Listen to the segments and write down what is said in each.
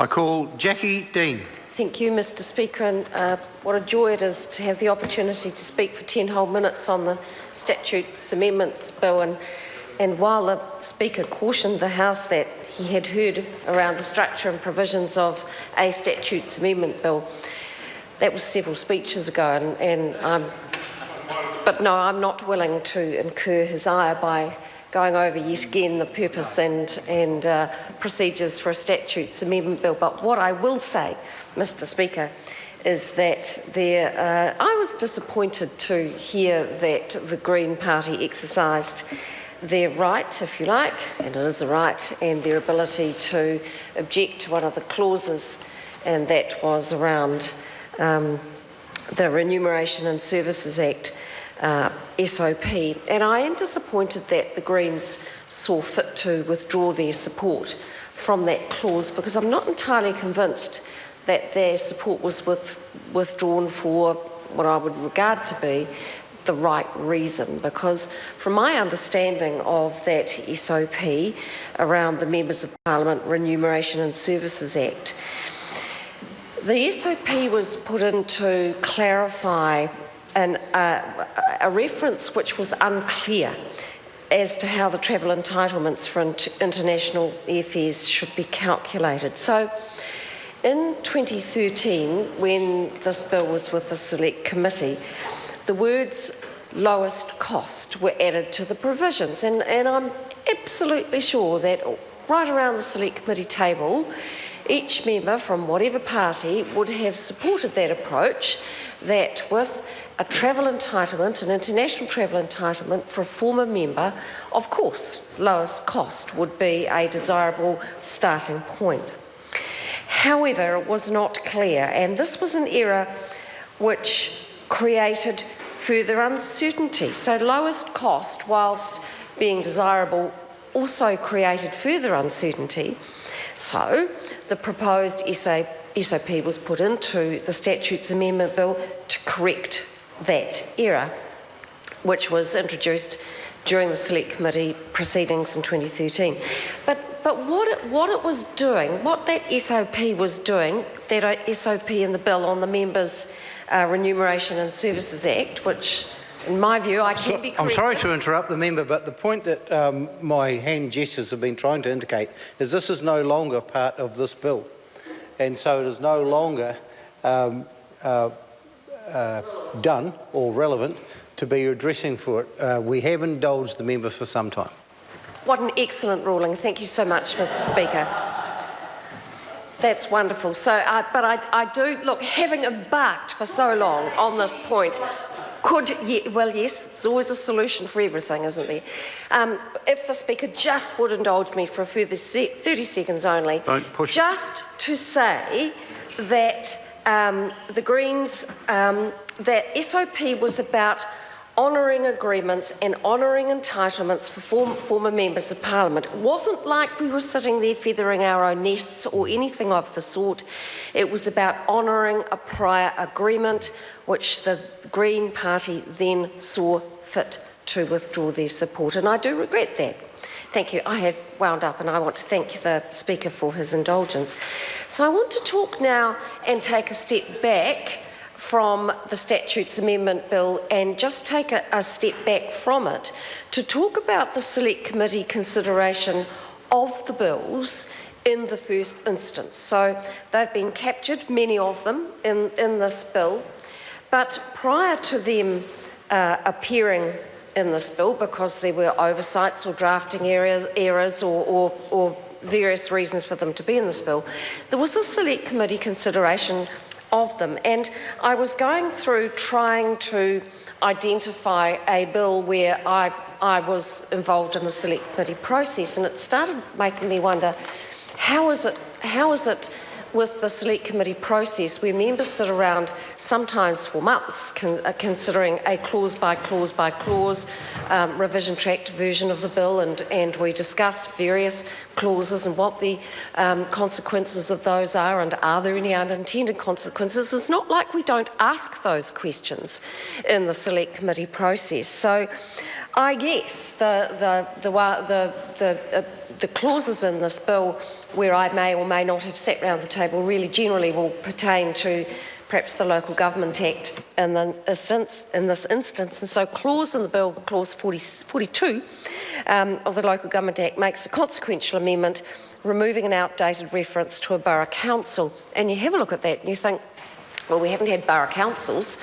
I call Jackie Dean. Thank you, Mr Speaker, and what a joy it is to have the opportunity to speak for 10 whole minutes on the Statutes Amendments Bill. And while the Speaker cautioned the House that he had heard around the structure and provisions of a Statutes Amendment Bill, that was several speeches ago, but no, I'm not willing to incur his ire by going over yet again the purpose and procedures for a Statutes Amendment Bill. But what I will say, Mr Speaker, is that I was disappointed to hear that the Green Party exercised their right, if you like, and it is a right, and their ability to object to one of the clauses, and that was around the Remuneration and Services Act SOP. And I am disappointed that the Greens saw fit to withdraw their support from that clause, because I'm not entirely convinced that their support was withdrawn for what I would regard to be the right reason, because from my understanding of that SOP around the Members of Parliament Remuneration and Services Act, the SOP was put in to clarify a reference which was unclear as to how the travel entitlements for international airfares should be calculated. So in 2013, when this bill was with the Select Committee, the words lowest cost were added to the provisions, and I'm absolutely sure that right around the Select Committee table, each member from whatever party would have supported that approach, that with a travel entitlement, an international travel entitlement for a former member, of course, lowest cost would be a desirable starting point. However, it was not clear, and this was an error which created further uncertainty. So lowest cost, whilst being desirable, also created further uncertainty. So the proposed SOP was put into the Statutes Amendment Bill to correct that error, which was introduced during the Select Committee proceedings in 2013. But what it was doing, what that SOP was doing, that SOP in the bill on the Members' Remuneration and Services Act, which, in my view, I can be corrected. I'm sorry to interrupt the member, but the point that my hand gestures have been trying to indicate is this is no longer part of this bill, and so it is no longer done or relevant to be addressing for it. We have indulged the member for some time. What an excellent ruling. Thank you so much, Mr Speaker. That's wonderful. So, but I do, look, having embarked for so long on this point, well, yes, it's always a solution for everything, isn't there? If the Speaker just would indulge me for a further 30 seconds only, just to say that the Greens, that SOP was about honouring agreements and honouring entitlements for former Members of Parliament. It wasn't like we were sitting there feathering our own nests or anything of the sort. It was about honouring a prior agreement which the Green Party then saw fit to withdraw their support, and I do regret that. Thank you. I have wound up, and I want to thank the Speaker for his indulgence. So I want to talk now and take a step back from the Statutes Amendment Bill and just take a step back from it to talk about the Select Committee consideration of the bills in the first instance. So they've been captured, many of them, in this bill, but prior to them appearing in this bill, because there were oversights or drafting errors or various reasons for them to be in this bill, there was a Select Committee consideration of them. And I was going through trying to identify a bill where I was involved in the Select Committee process, and it started making me wonder, how is it with the Select Committee process where members sit around sometimes for months considering a clause by clause by clause revision tracked version of the bill, and we discuss various clauses and what the consequences of those are, and are there any unintended consequences? It's not like we don't ask those questions in the Select Committee process. So I guess the clauses in this bill where I may or may not have sat round the table really generally will pertain to perhaps the Local Government Act in this instance. And so clause in the bill, clause 42 of the Local Government Act, makes a consequential amendment removing an outdated reference to a borough council. And you have a look at that and you think, well, we haven't had borough councils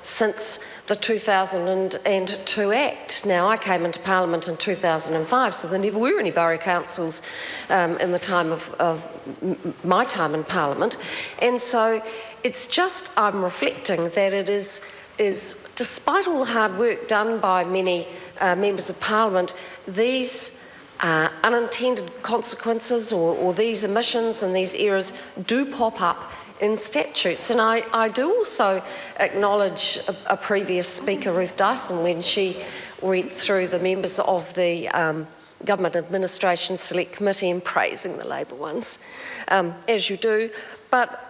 since the 2002 Act. Now, I came into Parliament in 2005, so there never were any borough councils in the time of my time in Parliament. And so it's just, I'm reflecting that it is despite all the hard work done by many members of Parliament, these unintended consequences or these omissions and these errors do pop up in statutes. And I do also acknowledge a previous speaker, Ruth Dyson, when she went through the members of the Government Administration Select Committee and praising the Labor ones, as you do. But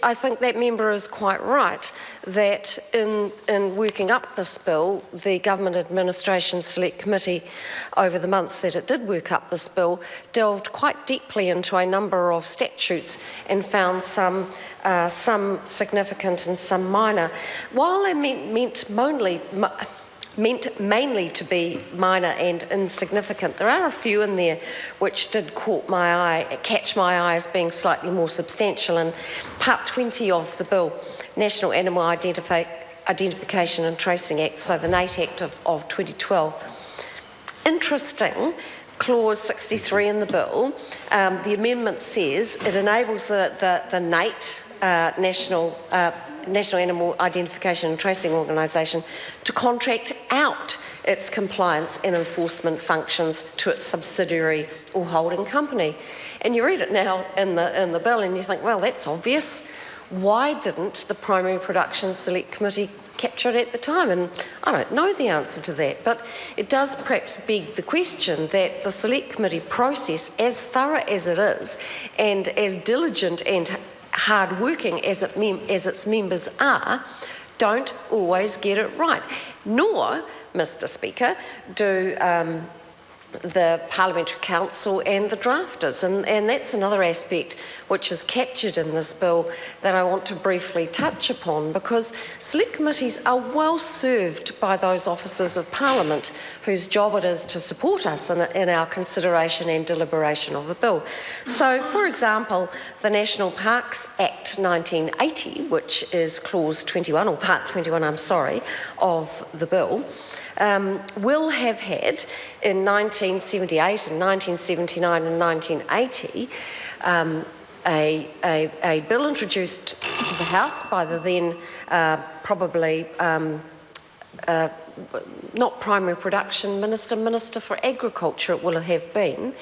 I think that member is quite right that in working up this bill, the Government Administration Select Committee, over the months that it did work up this bill, delved quite deeply into a number of statutes and found some significant and some minor. While they meant mainly to be minor and insignificant, there are a few in there which did catch my eye as being slightly more substantial. And Part 20 of the bill, National Animal Identification and Tracing Act, so the NAIT Act of 2012. Interesting, Clause 63 in the bill, the amendment says it enables the NAIT, National Animal Identification and Tracing Organisation, to contract out its compliance and enforcement functions to its subsidiary or holding company. And you read it now in the bill and you think, well, that's obvious. Why didn't the Primary Production Select Committee capture it at the time? And I don't know the answer to that, but it does perhaps beg the question that the Select Committee process, as thorough as it is and as diligent and hard-working as its members are, don't always get it right. Nor, Mr. Speaker, do the Parliamentary Council and the drafters. And that's another aspect which is captured in this bill that I want to briefly touch upon, because select committees are well served by those officers of Parliament whose job it is to support us in our consideration and deliberation of the bill. So, for example, the National Parks Act 1980, which is clause 21, or part 21, of the bill, will have had in 1978 and 1979 and 1980 a bill introduced to the House by the then probably not Primary Production Minister for Agriculture it will have been,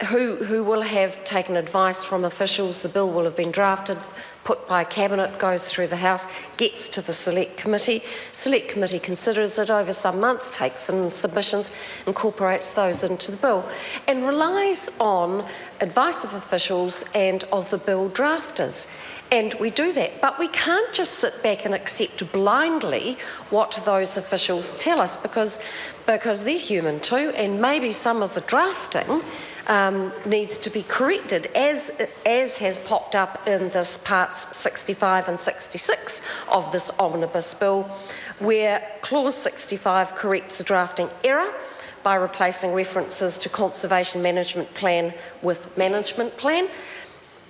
who will have taken advice from officials. The bill will have been drafted, put by Cabinet, goes through the House, gets to the Select Committee. Select Committee considers it over some months, takes in submissions, incorporates those into the bill, and relies on advice of officials and of the bill drafters. And we do that, but we can't just sit back and accept blindly what those officials tell us, because they're human too, and maybe some of the drafting needs to be corrected, as has popped up in this parts 65 and 66 of this omnibus bill, where clause 65 corrects a drafting error by replacing references to conservation management plan with management plan.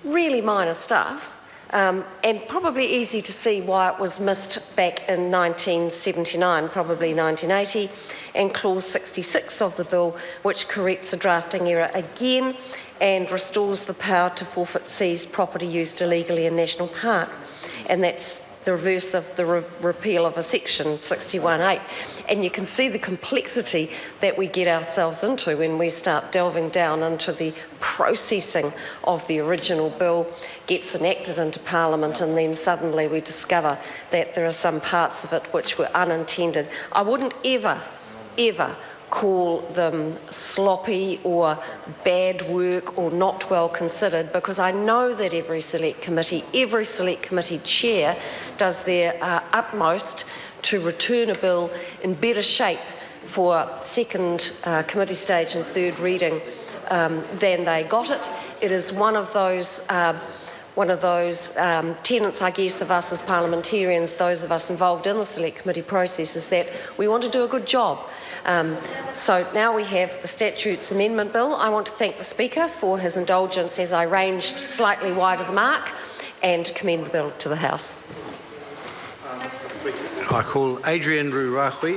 Really minor stuff. And probably easy to see why it was missed back in 1979, probably 1980, and clause 66 of the bill, which corrects a drafting error again and restores the power to forfeit seized property used illegally in National Park. And that's the reverse of the repeal of a section 61.8. And you can see the complexity that we get ourselves into when we start delving down into the processing of the original bill, gets enacted into Parliament, and then suddenly we discover that there are some parts of it which were unintended. I wouldn't ever call them sloppy or bad work or not well considered, because I know that every select committee chair does their utmost to return a bill in better shape for second committee stage and third reading than they got it. It is one of those tenets, I guess, of us as parliamentarians, those of us involved in the Select Committee process, is that we want to do a good job. So now we have the Statutes Amendment Bill. I want to thank the Speaker for his indulgence as I ranged slightly wide of the mark and commend the bill to the House. I call Adrian Rurahui.